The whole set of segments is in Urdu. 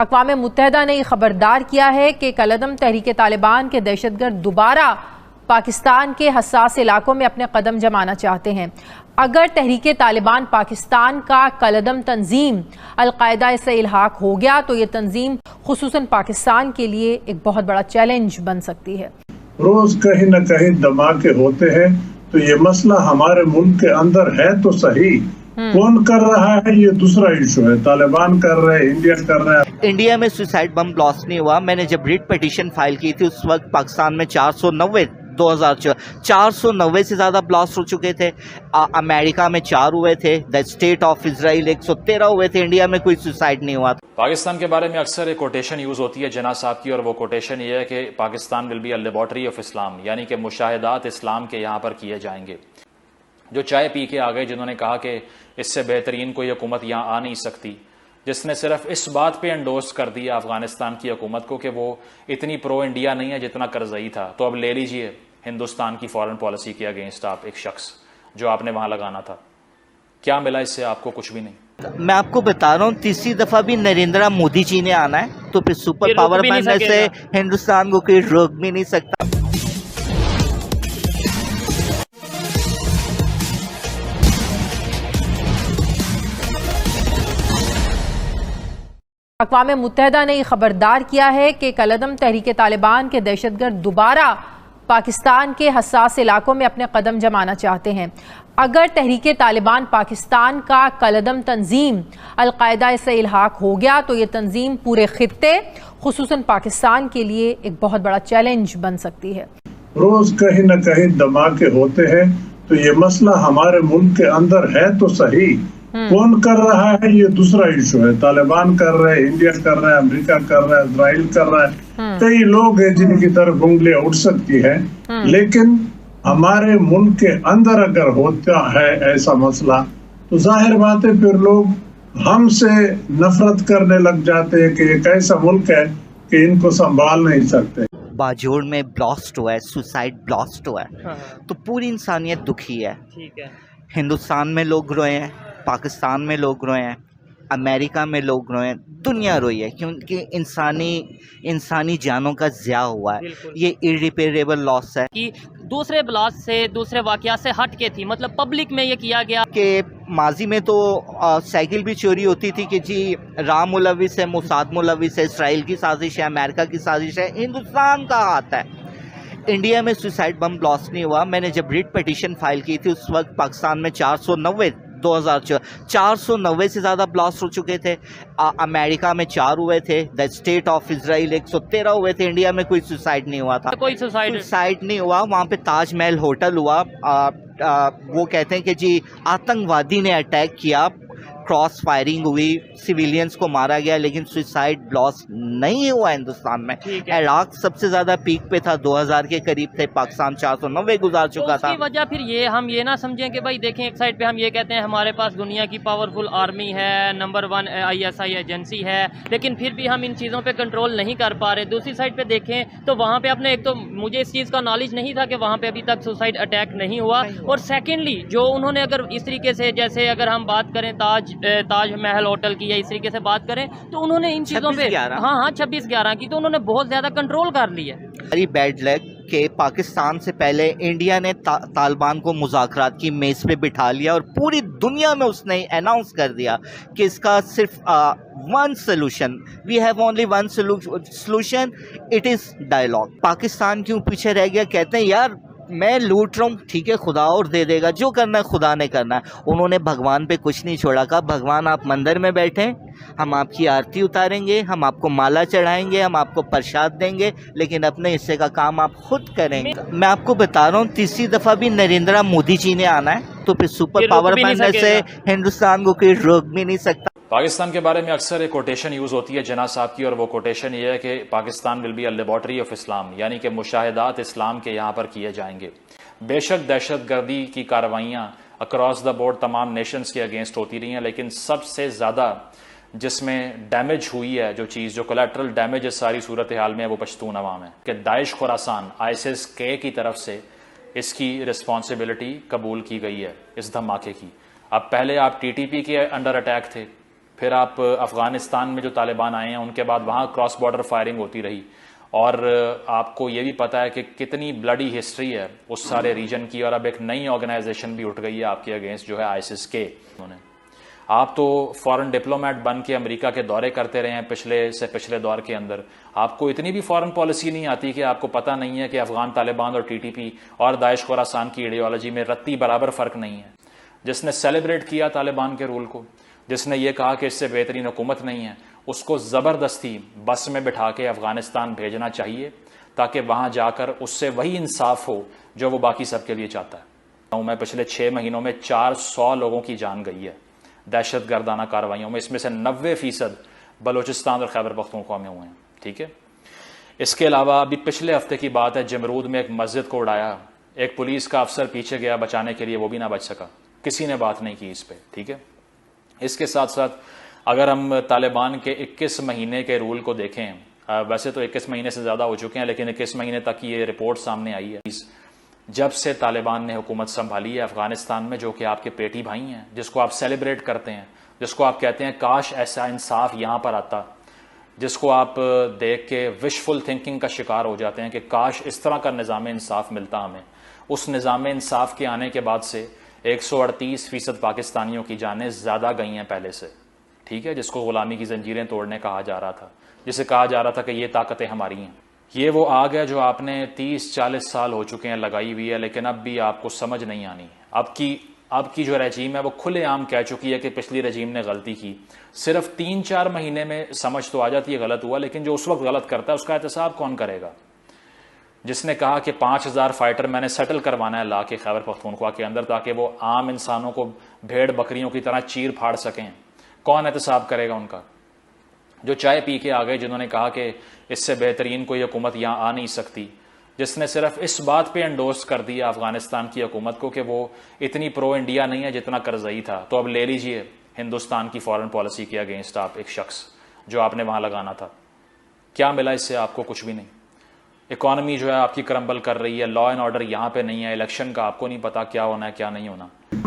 اقوام متحدہ نے یہ خبردار کیا ہے کہ کالعدم تحریک طالبان کے دہشت گرد دوبارہ پاکستان کے حساس علاقوں میں اپنے قدم جمانا چاہتے ہیں۔ اگر تحریک طالبان پاکستان کا کالعدم تنظیم القاعدہ سے الحاق ہو گیا تو یہ تنظیم خصوصاً پاکستان کے لیے ایک بہت بڑا چیلنج بن سکتی ہے۔ روز کہیں نہ کہیں دھماکے ہوتے ہیں، تو یہ مسئلہ ہمارے ملک کے اندر ہے تو صحیح، کون کر رہا ہے یہ دوسرا ایشو ہے۔ طالبان کر رہے ہیں، انڈیا کر رہا ہے۔ انڈیا میں سوسائڈ بم بلاسٹ نہیں ہوا۔ میں نے جب ریٹ پیٹیشن فائل کی تھی اس وقت پاکستان میں 490 سے زیادہ بلاسٹ ہو چکے تھے۔ امریکہ میں 4 ہوئے تھے، دا اسٹیٹ آف اسرائیل 113 ہوئے تھے۔ انڈیا میں کوئی سوسائڈ نہیں ہوا۔ پاکستان کے بارے میں اکثر ایک کوٹیشن یوز ہوتی ہے جناح صاحب کی، اور وہ کوٹیشن یہ ہے کہ Pakistan will be a laboratory of Islam, یعنی کہ مشاہدات اسلام کے یہاں پر کیے جائیں گے۔ جو چائے پی کے آ گئے، جنہوں نے کہا کہ اس سے بہترین کوئی حکومت یہاں آ نہیں سکتی، جس نے صرف اس بات پہ انڈورس کر دیا افغانستان کی حکومت کو کہ وہ اتنی پرو انڈیا نہیں ہے جتنا کرزئی تھا، تو اب لے لیجئے ہندوستان کی فارن پالیسی کے اگینسٹ آپ ایک شخص جو آپ نے وہاں لگانا تھا۔ کیا ملا اس سے؟ آپ کو کچھ بھی نہیں۔ میں آپ کو بتا رہا ہوں، تیسری دفعہ بھی نریندرا مودی جی نے آنا ہے، تو پھر سپر پاور بننے سے ہندوستان کو کوئی روک بھی نہیں سکتا۔ اقوام متحدہ نے یہ خبردار کیا ہے کہ کالعدم تحریک طالبان کے دہشت گرد دوبارہ پاکستان کے حساس علاقوں میں اپنے قدم جمانا چاہتے ہیں۔ اگر تحریک طالبان پاکستان کا کالعدم تنظیم القاعدہ سے الحاق ہو گیا تو یہ تنظیم پورے خطے خصوصاً پاکستان کے لیے ایک بہت بڑا چیلنج بن سکتی ہے۔ روز کہیں نہ کہیں دھماکے ہوتے ہیں، تو یہ مسئلہ ہمارے ملک کے اندر ہے تو صحیح، کون کر رہا ہے یہ دوسرا ایشو ہے۔ طالبان کر رہے ہیں، انڈیا کر رہا ہے، امریکہ کر رہا ہے، اسرائیل کر رہا ہے، کئی لوگ ہیں جن کی طرف انگلیاں اٹھ سکتی ہیں، لیکن ہمارے ملک کے اندر اگر ہوتا ہے ایسا مسئلہ تو ظاہر بات ہے پھر لوگ ہم سے نفرت کرنے لگ جاتے ہیں کہ ایک ایسا ملک ہے کہ ان کو سنبھال نہیں سکتے۔ باجوڑ میں بلاسٹ ہوا ہے، سوسائڈ بلاسٹ ہوا ہے، تو پوری انسانیت دکھی ہے۔ ہندوستان میں لوگ روئے ہیں، پاکستان میں لوگ روئے ہیں، امریکہ میں لوگ روئے ہیں، دنیا روئی ہے، کیونکہ انسانی جانوں کا ضیاع ہوا ہے۔ یہ irreparable لاس ہے۔ کہ دوسرے بلاسٹ سے، دوسرے واقعات سے ہٹ کے تھی، مطلب پبلک میں یہ کیا گیا کہ ماضی میں تو سائیکل بھی چوری ہوتی تھی کہ جی رام ملوث ہے، موساد ملوث ہے، اسرائیل کی سازش ہے، امریکہ کی سازش ہے، ہندوستان کا ہاتھ ہے۔ انڈیا میں سوسائڈ بم بلاسٹ نہیں ہوا۔ میں نے جب ریٹ پیٹیشن فائل کی تھی اس وقت پاکستان میں 490 سے زیادہ بلاسٹ ہو چکے تھے۔ امریکہ میں 4 ہوئے تھے، دا اسٹیٹ آف اسرائیل 113 ہوئے تھے۔ انڈیا میں کوئی سوسائڈ نہیں ہوا تھا، کوئی سوسائڈ نہیں ہوا۔ وہاں پہ تاج محل ہوٹل ہوا، وہ کہتے ہیں کہ جی آتنکوادی نے اٹیک کیا، کراس فائرنگ ہوئی، سویلینز کو مارا گیا، لیکن سوسائڈ بلاسٹ نہیں ہوا ہندوستان میں۔ عراق سب سے زیادہ پیک پہ تھا، 2000 کے قریب تھے، پاکستان 490 گزار چکا تھا۔ اس کی وجہ پھر یہ ہم یہ نہ سمجھیں کہ بھائی دیکھیں ایک سائڈ پہ ہم یہ کہتے ہیں ہمارے پاس دنیا کی پاورفل آرمی ہے، نمبر 1 ISI ایجنسی ہے، لیکن پھر بھی ہم ان چیزوں پہ کنٹرول نہیں کر پا رہے۔ دوسری سائڈ پہ دیکھیں تو وہاں پہ اپنے ایک تو مجھے اس چیز کا نالج نہیں تھا کہ وہاں پہ ابھی تک سوسائڈ اٹیک نہیں ہوا، اور سیکنڈلی جو انہوں نے اگر اس طریقے سے جیسے اگر ہم بات کریں تاج محل ہوٹل کی یا اس طریقے سے بات کریں تو انہوں نے ان چیزوں پہ 26/11 کی تو انہوں نے بہت زیادہ کنٹرول کر لی ہے۔ ویری بیڈ لک کہ پاکستان سے پہلے انڈیا نے طالبان کو مذاکرات کی میز پہ بٹھا لیا، اور پوری دنیا میں اس نے اناؤنس کر دیا کہ اس کا صرف one solution, we have only one solution, it is dialogue. Pakistan کیوں پیچھے رہ گیا؟ کہتے ہیں یار میں لوٹ رہا ہوں، ٹھیک ہے خدا اور دے دے گا، جو کرنا ہے خدا نے کرنا ہے۔ انہوں نے بھگوان پہ کچھ نہیں چھوڑا، کہا بھگوان آپ مندر میں بیٹھیں، ہم آپ کی آرتی اتاریں گے، ہم آپ کو مالا چڑھائیں گے، ہم آپ کو پرشاد دیں گے، لیکن اپنے حصے کا کام آپ خود کریں گے۔ میں آپ کو بتا رہا ہوں، تیسری دفعہ بھی نریندرا مودی جی نے آنا ہے، تو پھر سپر پاور بننے سے ہندوستان کو کوئی روک بھی نہیں سکتا۔ پاکستان کے بارے میں اکثر ایک کوٹیشن یوز ہوتی ہے جناح صاحب کی، اور وہ کوٹیشن یہ ہے کہ Pakistan will be a laboratory of Islam, یعنی کہ مشاہدات اسلام کے یہاں پر کیے جائیں گے۔ بے شک دہشت گردی کی کارروائیاں اکراس دا بورڈ تمام نیشنز کے اگینسٹ ہوتی رہی ہیں، لیکن سب سے زیادہ جس میں ڈیمیج ہوئی ہے، جو چیز جو کولیٹرل ڈیمیج اس ساری صورتحال میں ہے، وہ پشتون عوام ہے کہ داعش خراسان ISIS کے کی طرف سے اس کی رسپانسبلٹی قبول کی گئی ہے اس دھماکے کی۔ اب پہلے آپ TTP کے انڈر اٹیک تھے، پھر آپ افغانستان میں جو طالبان آئے ہیں ان کے بعد وہاں کراس بارڈر فائرنگ ہوتی رہی، اور آپ کو یہ بھی پتہ ہے کہ کتنی بلڈی ہسٹری ہے اس سارے ریجن کی، اور اب ایک نئی آرگنائزیشن بھی اٹھ گئی ہے آپ کے اگینسٹ جو ہے ISIS کے. آپ تو فارن ڈپلومیٹ بن کے امریکہ کے دورے کرتے رہے ہیں پچھلے دور کے اندر، آپ کو اتنی بھی فارن پالیسی نہیں آتی کہ آپ کو پتہ نہیں ہے کہ افغان طالبان اور TTP اور داعش خراسان کی ایڈیالوجی میں رتی برابر فرق نہیں ہے. جس نے سیلیبریٹ کیا طالبان کے رول کو، جس نے یہ کہا کہ اس سے بہترین حکومت نہیں ہے، اس کو زبردستی بس میں بٹھا کے افغانستان بھیجنا چاہیے تاکہ وہاں جا کر اس سے وہی انصاف ہو جو وہ باقی سب کے لیے چاہتا ہے. میں پچھلے 6 مہینوں میں 400 لوگوں کی جان گئی ہے دہشت گردانہ کارروائیوں میں، اس میں سے 90% بلوچستان اور خیبر پختونخوا میں ہوئے ہیں. ٹھیک ہے، اس کے علاوہ ابھی پچھلے ہفتے کی بات ہے، جمرود میں ایک مسجد کو اڑایا، ایک پولیس کا افسر پیچھے گیا بچانے کے لیے، وہ بھی نہ بچ سکا، کسی نے بات نہیں کی اس پہ. ٹھیک ہے، اس کے ساتھ ساتھ اگر ہم طالبان کے 21 مہینے کے رول کو دیکھیں، ویسے تو 21 مہینے سے زیادہ ہو چکے ہیں لیکن 21 مہینے تک یہ رپورٹ سامنے آئی ہے. جب سے طالبان نے حکومت سنبھالی ہے افغانستان میں، جو کہ آپ کے پیٹی بھائی ہیں، جس کو آپ سیلیبریٹ کرتے ہیں، جس کو آپ کہتے ہیں کاش ایسا انصاف یہاں پر آتا، جس کو آپ دیکھ کے وشفل تھنکنگ کا شکار ہو جاتے ہیں کہ کاش اس طرح کا نظام انصاف ملتا ہمیں. اس نظام انصاف کے آنے کے بعد سے 138% پاکستانیوں کی جانیں زیادہ گئی ہیں پہلے سے. ٹھیک ہے، جس کو غلامی کی زنجیریں توڑنے کہا جا رہا تھا، جسے کہا جا رہا تھا کہ یہ طاقتیں ہماری ہیں. یہ وہ آگ ہے جو آپ نے 30-40 سال ہو چکے ہیں لگائی ہوئی ہے، لیکن اب بھی آپ کو سمجھ نہیں آنی. اب کی جو رجیم ہے وہ کھلے عام کہہ چکی ہے کہ پچھلی رجیم نے غلطی کی. صرف 3-4 مہینے میں سمجھ تو آ جاتی ہے غلط ہوا، لیکن جو اس وقت غلط کرتا ہے اس کا احتساب کون کرے گا؟ جس نے کہا کہ 5000 فائٹر میں نے سیٹل کروانا ہے لا کے خیبر پختونخوا کے اندر تاکہ وہ عام انسانوں کو بھیڑ بکریوں کی طرح چیر پھاڑ سکیں، کون احتساب کرے گا ان کا؟ جو چائے پی کے آ گئے، جنہوں نے کہا کہ اس سے بہترین کوئی حکومت یہاں آ نہیں سکتی، جس نے صرف اس بات پہ انڈورس کر دیا افغانستان کی حکومت کو کہ وہ اتنی پرو انڈیا نہیں ہے جتنا کرزئی تھا. تو اب لے لیجئے ہندوستان کی فارن پالیسی کے اگینسٹ آپ ایک شخص جو آپ نے وہاں لگانا تھا. کیا ملا اس سے؟ آپ کو کچھ بھی نہیں. اکانومی جو ہے آپ کی کرمبل کر رہی ہے، لا اینڈ آرڈر یہاں پہ نہیں ہے، الیکشن کا آپ کو نہیں پتا کیا ہونا ہے کیا نہیں ہونا.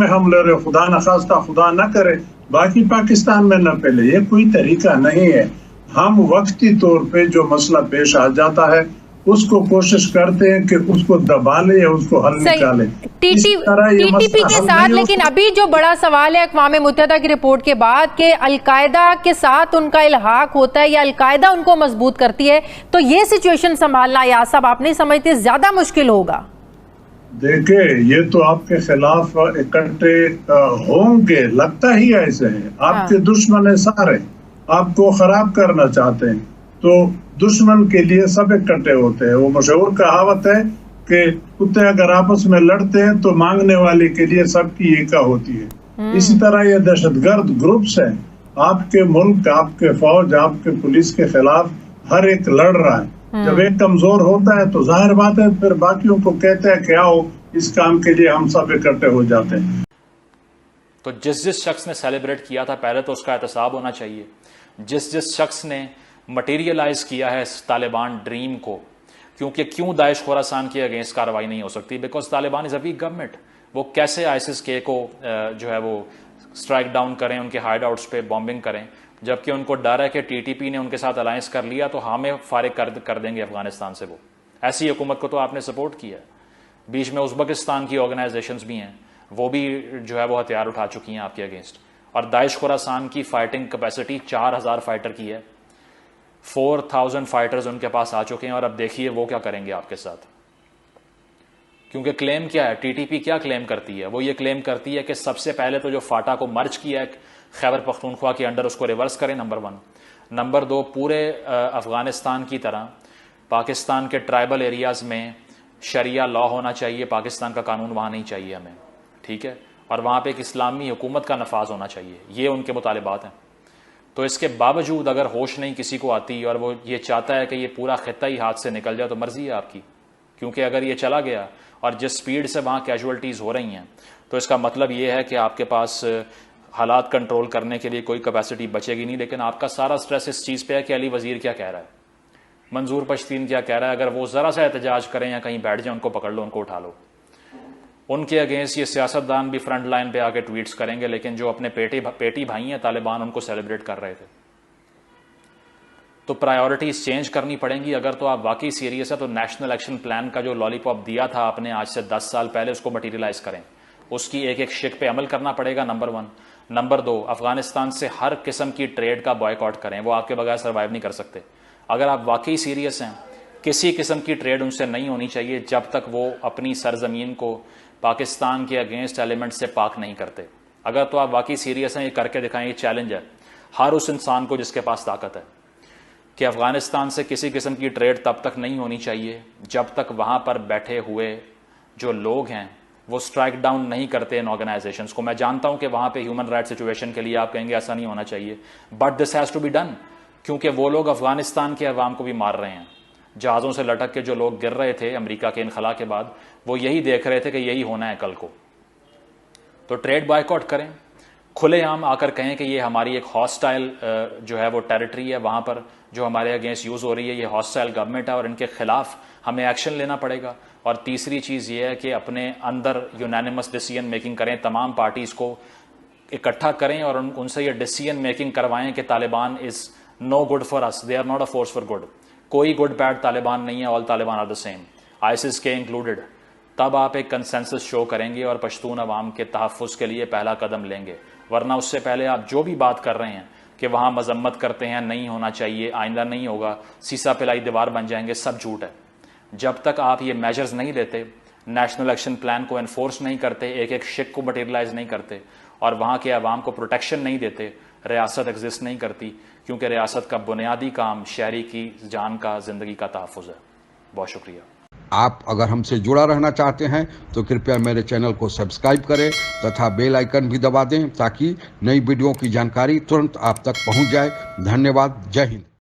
ہم لے رہے خدا نخواستہ خدا نہ کرے باقی پاکستان میں نہ پھیلے، یہ کوئی طریقہ نہیں ہے. ہم وقتی طور پہ جو مسئلہ پیش آ جاتا ہے اس کو کوشش کرتے ہیں کہ اس کو دبا لیں یا اس کو حل نکالیں. TTP کے ساتھ لیکن ابھی جو بڑا سوال ہے اقوام متحدہ کی رپورٹ کے بعد کہ القاعدہ کے ساتھ ان کا الحاق ہوتا ہے یا القاعدہ ان کو مضبوط کرتی ہے، تو یہ سچویشن سنبھالنا یا صاحب آپ نہیں سمجھتے زیادہ مشکل ہوگا؟ دیکھیں، یہ تو آپ کے خلاف اکٹھے ہوں گے، لگتا ہی ایسے ہے. آپ کے دشمن ہیں سارے، آپ کو خراب کرنا چاہتے ہیں، تو دشمن کے لیے سب اکٹھے ہوتے ہیں. وہ مشہور کہاوت ہے کہ کتے اگر آپس میں لڑتے ہیں تو مانگنے والے کے لیے سب کی ایکا ہوتی ہے. اسی طرح یہ دہشت گرد گروپس ہیں، آپ کے ملک، آپ کے فوج، آپ کے پولیس کے خلاف ہر ایک لڑ رہا ہے. جب ایک کمزور ہوتا ہے تو ظاہر بات ہے پھر باقیوں کو کہتے ہیں کہ آؤ اس کام کے لیے ہم سب اکٹھے ہو جاتے ہیں. تو جس شخص نے سیلیبریٹ کیا تھا پہلے تو اس کا احتساب ہونا چاہیے. جس شخص نے مٹیریلائز کیا ہے اس طالبان ڈریم کو، کیونکہ کیوں داعش خراسان کے اگینسٹ کارروائی نہیں ہو سکتی؟ Because Taliban is a weak government. وہ کیسے ISIS کے کو جو ہے وہ اسٹرائک ڈاؤن کریں، ان کے ہائیڈ آؤٹس پہ بامبنگ کریں، جبکہ ان کو ڈر ہے کہ TTP نے ان کے ساتھ الائنس کر لیا تو ہمیں فارغ کر دیں گے افغانستان سے. وہ ایسی حکومت کو تو آپ نے سپورٹ کیا ہے. بیچ میں ازبکستان کی آرگنائزیشنز بھی ہیں، وہ بھی جو ہے وہ ہتھیار اٹھا چکی ہیں آپ کے اگینسٹ. اور داعش خراسان کی فائٹنگ کیپیسٹی 4000 فائٹر کی ہے، 4000 فائٹرز ان کے پاس آ چکے ہیں. اور اب دیکھیے وہ کیا کریں گے آپ کے ساتھ. کیونکہ کلیم کیا ہے، TTP کیا کلیم کرتی ہے؟ وہ یہ کلیم کرتی ہے کہ سب سے پہلے تو جو فاٹا کو مرج کیا ہے خیبر پختونخوا کے انڈر اس کو ریورس کریں، نمبر 1. نمبر 2، پورے افغانستان کی طرح پاکستان کے ٹرائبل ایریاز میں شریعہ لا ہونا چاہیے، پاکستان کا قانون وہاں نہیں چاہیے ہمیں. ٹھیک ہے، اور وہاں پہ ایک اسلامی حکومت کا نفاذ ہونا چاہیے. یہ ان کے مطالبات ہیں. تو اس کے باوجود اگر ہوش نہیں کسی کو آتی اور وہ یہ چاہتا ہے کہ یہ پورا خطہ ہی ہاتھ سے نکل جائے تو مرضی ہے آپ کی. کیونکہ اگر یہ چلا گیا اور جس سپیڈ سے وہاں کیجولٹیز ہو رہی ہیں تو اس کا مطلب یہ ہے کہ آپ کے پاس حالات کنٹرول کرنے کے لیے کوئی کیپیسٹی بچے گی نہیں. لیکن آپ کا سارا سٹریس اس چیز پہ ہے کہ علی وزیر کیا کہہ رہا ہے، منظور پشتین کیا کہہ رہا ہے. اگر وہ ذرا سا احتجاج کریں یا کہیں بیٹھ جائیں ان کو پکڑ لو، ان کو اٹھا لو. ان کے اگینسٹ یہ سیاستدان بھی فرنٹ لائن پہ آگے ٹویٹس کریں گے، لیکن جو اپنے پیٹی بھائی ہیں طالبان ان کو سیلیبریٹ کر رہے تھے. تو پرائیورٹیز چینج کرنی پڑیں گی. اگر تو آپ واقعی سیریس ہے تو نیشنل ایکشن پلان کا جو لالی پاپ دیا تھا آپ نے آج سے 10 سال پہلے، اس کو مٹیریلائز کریں. اس کی ایک شک پہ عمل کرنا پڑے گا، نمبر 1. نمبر 2، افغانستان سے ہر قسم کی ٹریڈ کا بوائے کاٹ کریں. وہ آپ کے بغیر سروائیو نہیں کر سکتے. اگر آپ واقعی سیریس ہیں، کسی قسم کی ٹریڈ ان سے نہیں ہونی چاہیے جب تک وہ اپنی سرزمین کو پاکستان کے اگینسٹ ایلیمنٹ سے پاک نہیں کرتے. اگر تو آپ واقعی سیریس ہیں، یہ کر کے دکھائیں. یہ چیلنج ہے ہر اس انسان کو جس کے پاس طاقت ہے کہ افغانستان سے کسی قسم کی ٹریڈ تب تک نہیں ہونی چاہیے جب تک وہاں پر بیٹھے ہوئے جو لوگ ہیں وہ سٹرائک ڈاؤن نہیں کرتے ان آرگنائزیشنز کو. میں جانتا ہوں کہ وہاں پہ ہیومن رائٹ سچویشن کے لیے آپ کہیں گے ایسا نہیں ہونا چاہیے، but this has to be done, کیونکہ وہ لوگ افغانستان کے عوام کو بھی مار رہے ہیں. جہازوں سے لٹک کے جو لوگ گر رہے تھے امریکہ کے انخلا کے بعد، وہ یہی دیکھ رہے تھے کہ یہی ہونا ہے کل کو. تو ٹریڈ بائیک آؤٹ کریں، کھلے عام آ کر کہیں کہ یہ ہماری ایک ہاسٹائل جو ہے وہ ٹیریٹری ہے، وہاں پر جو ہمارے اگینسٹ یوز ہو رہی ہے، یہ ہاسٹائل گورنمنٹ ہے اور ان کے خلاف ہمیں ایکشن لینا پڑے گا. اور تیسری چیز یہ ہے کہ اپنے اندر یونینیمس ڈیسیژن میکنگ کریں، تمام پارٹیز کو اکٹھا کریں اور ان سے یہ ڈیسیژن میکنگ کروائیں کہ Taliban is no good for us, they are not a force for good. کوئی گڈ بیڈ طالبان نہیں ہے، all Taliban are the same, ISIS کے انکلوڈڈ. تب آپ ایک کنسنسس شو کریں گے اور پشتون عوام کے تحفظ کے لیے پہلا قدم لیں گے. ورنہ اس سے پہلے آپ جو بھی بات کر رہے ہیں کہ وہاں مذمت کرتے ہیں، نہیں ہونا چاہیے، آئندہ نہیں ہوگا، سیسا پلائی دیوار بن جائیں گے، سب جھوٹ ہے. جب تک آپ یہ میجرز نہیں لیتے، نیشنل ایکشن پلان کو انفورس نہیں کرتے، ایک شک کو مٹیریلائز نہیں کرتے اور وہاں کے عوام کو پروٹیکشن نہیں دیتے، ریاست ایگزسٹ نہیں کرتی. کیونکہ ریاست کا بنیادی کام شہری کی جان کا، زندگی کا تحفظ ہے. بہت شکریہ. آپ اگر ہم سے جڑا رہنا چاہتے ہیں تو کرپیا میرے چینل کو سبسکرائب کریں تتھا بیل آئیکن بھی دبا دیں تاکہ نئی ویڈیو کی جانکاری ترنت آپ تک پہنچ جائے. دھنیہ واد. جے ہند.